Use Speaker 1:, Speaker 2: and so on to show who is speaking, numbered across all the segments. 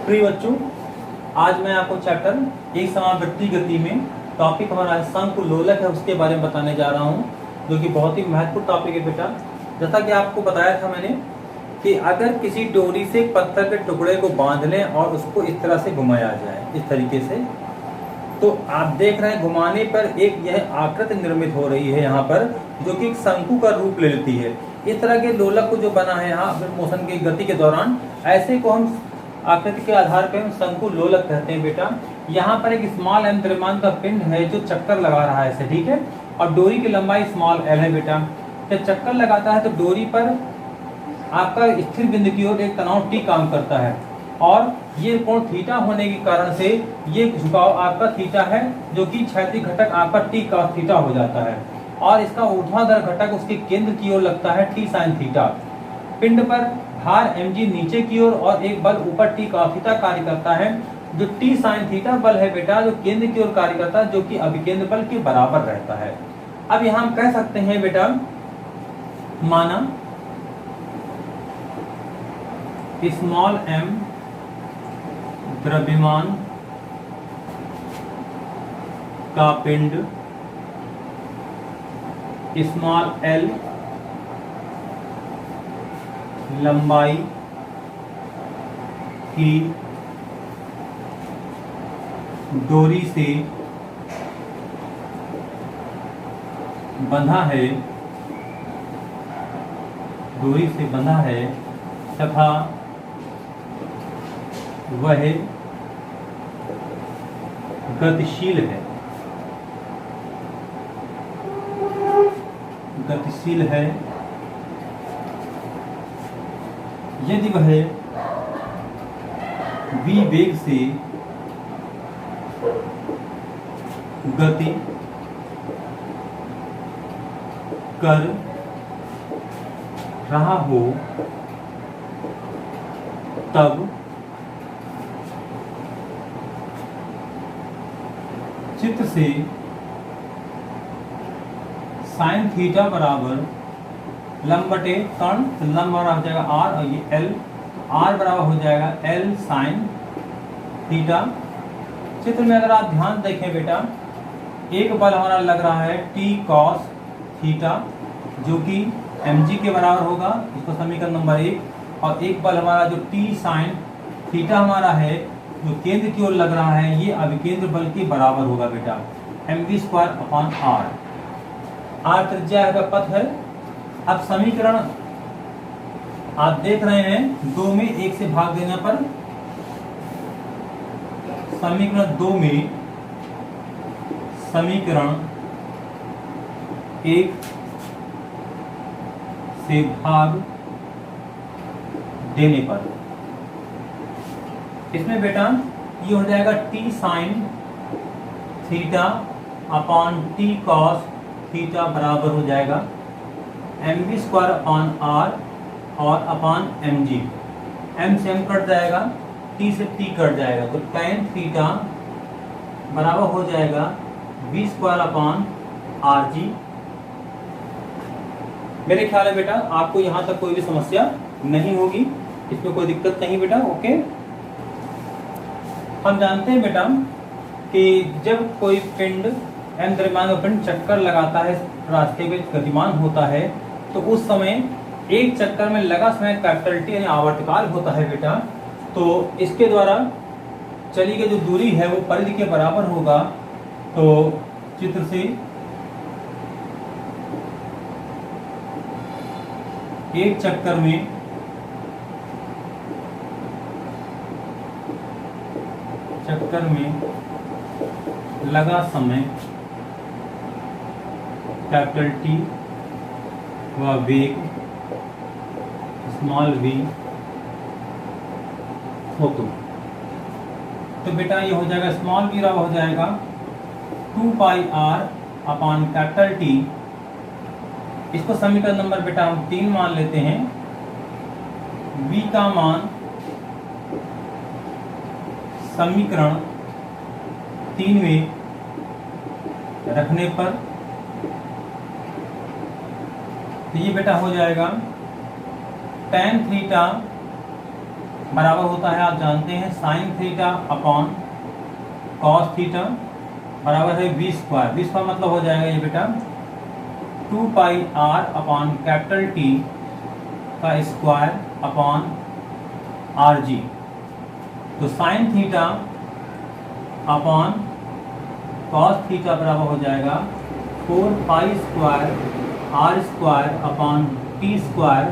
Speaker 1: प्रिय बच्चों, आज मैं आपको चैप्टर एक समावृत्ति गति में टॉपिक हमारा शंकु लोलक है उसके बारे में बताने जा रहा हूँ, जो कि बहुत ही महत्वपूर्ण टॉपिक है बेटा। जैसा कि आपको बताया था मैंने कि अगर किसी डोरी से पत्थर के टुकड़े को बांध लें और उसको इस तरह से घुमाया जाए, इस तरीके से, तो आप देख रहे हैं घुमाने पर एक यह आकृति निर्मित हो रही है यहाँ पर, जो कि एक शंकु का रूप ले लेती है। इस तरह के लोलक को जो बना है यहाँ मोशन की गति के दौरान, ऐसे को हम आकृति के आधार पर हम शंकु लोलक कहते हैं बेटा। यहाँ पर एक स्मॉल एम द्रव्यमान का पिंड है जो चक्कर लगा रहा है ऐसे, ठीक है, और डोरी की लंबाई स्मॉल एल है बेटा। जब चक्कर लगाता है तो डोरी पर आपका स्थिर बिंदु की ओर एक तनाव टी काम करता है, और ये कोण थीटा होने के कारण से ये झुकाव आपका थीटा है, जो कि क्षैतिज घटक आपका टी cos थीटा हो जाता है, और इसका ऊर्ध्वाधर घटक उसके केंद्र की ओर लगता है टी sin थीटा। पिंड पर भार mg नीचे की ओर और एक बल ऊपर टी cos थीटा कार्य करता है, जो टी sin थीटा बल है बेटा, जो केंद्र की ओर कार्य करता है, जो कि अभिकेंद्र बल के बराबर रहता है। अब यहाँ हम कह सकते हैं बेटा, माना स्मॉल m द्रव्यमान का पिंड स्मॉल l लंबाई की डोरी से बंधा है, तथा वह गतिशील है, यदि वह v वेग से गति कर रहा हो तब चित्र से साइन थीटा बराबर लंब बटे कर्ण, लंब बराबर हो जाएगा r और ये l, r बराबर हो जाएगा l साइन थीटा। चित्र में अगर आप ध्यान देखें बेटा, एक बल हमारा लग रहा है t cos थीटा, जो कि mg के बराबर होगा, इसको समीकरण नंबर 1, और एक बल हमारा जो t sin थीटा हमारा है, जो केंद्र की ओर लग रहा है, ये अभिकेंद्र बल के बराबर होगा बेटा, mv²/r। r त्रिज्या का पथ है। अब समीकरण आप देख रहे हैं 2 में 1 से भाग देने पर, समीकरण 2 में समीकरण 1 से भाग देने पर इसमें बेटा ये हो जाएगा t sin theta upon t cos theta बराबर हो जाएगा mv²/r और अपॉन mg। m से m कट जाएगा, t से t कट जाएगा, तो tan थीटा बराबर हो जाएगा v²/rg। मेरे ख्याल है बेटा आपको यहाँ तक कोई भी समस्या नहीं होगी, इसमें कोई दिक्कत नहीं बेटा। ओके, हम जानते हैं बेटा कि जब कोई पिंड m द्रव्यमान का पिंड चक्कर लगाता है, रास्ते में गतिमान होता है, तो उस समय एक चक्कर में लगा समय कैपिटल टी यानी आवर्तकाल होता है बेटा। तो इसके द्वारा चली गई जो दूरी है वो परिधि के बराबर होगा। तो चित्र से एक चक्कर में लगा समय कैपिटल टी व वेग स्मॉल v हो तो बेटा ये हो जाएगा स्मॉल v रहा हो जाएगा 2πr अपॉन कैपिटल टी। इसको समीकरण नंबर बेटा हम 3 मान लेते हैं। v का मान समीकरण 3 में रखने पर तो ये बेटा हो जाएगा tan थीटा बराबर होता है, आप जानते हैं, sign theta upon cos theta बराबर है वी स्क्वायर। वी स्क्वायर मतलब हो जाएगा ये बेटा 2 pi r upon capital T का स्क्वायर अपॉन आर जी। तो sine theta upon cos theta बराबर हो जाएगा 4 pi square r square upon T square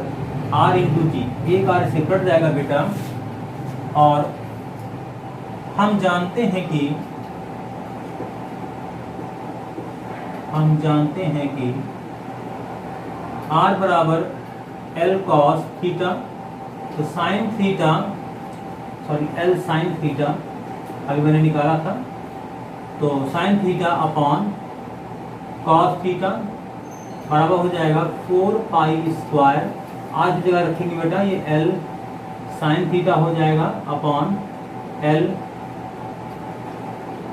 Speaker 1: r into g. एक आर से कट जाएगा बेटा। और हम जानते हैं कि आर बराबर एल कॉस थीटा। तो sine theta L sine theta अभी मैंने निकाला था। तो sine theta upon cos theta बराबर हो जाएगा 4 पाई स्क्वायर, आर की जगह रखेंगे बेटा ये एल साइन थीटा हो जाएगा upon L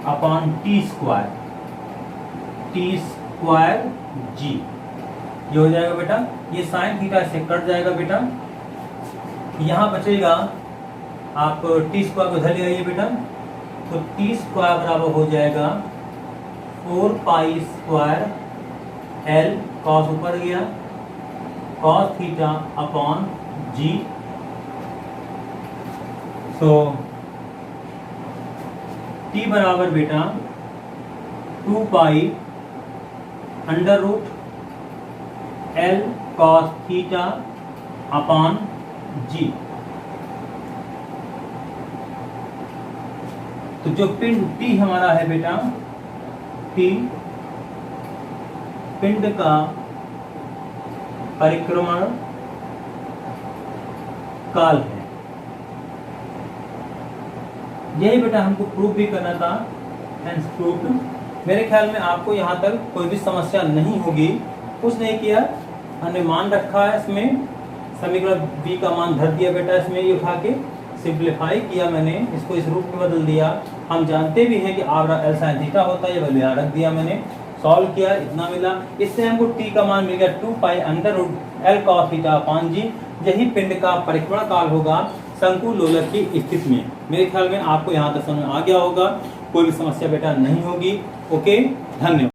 Speaker 1: upon T square g. ये हो जाएगा बेटा, ये साइन थीटा से कट जाएगा बेटा। यहाँ बचेगा, आप टी स्क्वायर को इधर ले आइए बेटा। तो टी स्क्वायर बराबर हो जाएगा 4 पाई स्क्वायर एल कॉस ऊपर गया cos theta upon g. So T बराबर बेटा 2 pi under root L cos theta upon g. तो जो पिंड टी हमारा है बेटा, टी पिंड का परिक्रमण काल है। यही बेटा हमको प्रूफ भी करना था, हेंस प्रूफ। मेरे ख्याल में आपको यहाँ तक कोई भी समस्या नहीं होगी। कुछ नहीं किया, हमने मान रखा है, इसमें समीकरण b का मान धर दिया बेटा, इसमें ये उठा के सिंप्लीफाई किया मैंने, इसको इस रूप में बदल दिया। हम जानते भी हैं कि आर एल साइन थीटा होता है, ये वैल्यू यहाँ रख दिया मैंने, सॉल्व किया, इतना मिला। इससे हमको टी का मान मिल गया 2 pi under root L cos theta upon g. यही पिंड का परिक्रमण काल होगा शंकु लोलक की स्थिति में। मेरे ख्याल में आपको यहाँ तक समझ आ गया होगा, कोई भी समस्या बेटा नहीं होगी। ओके, धन्यवाद।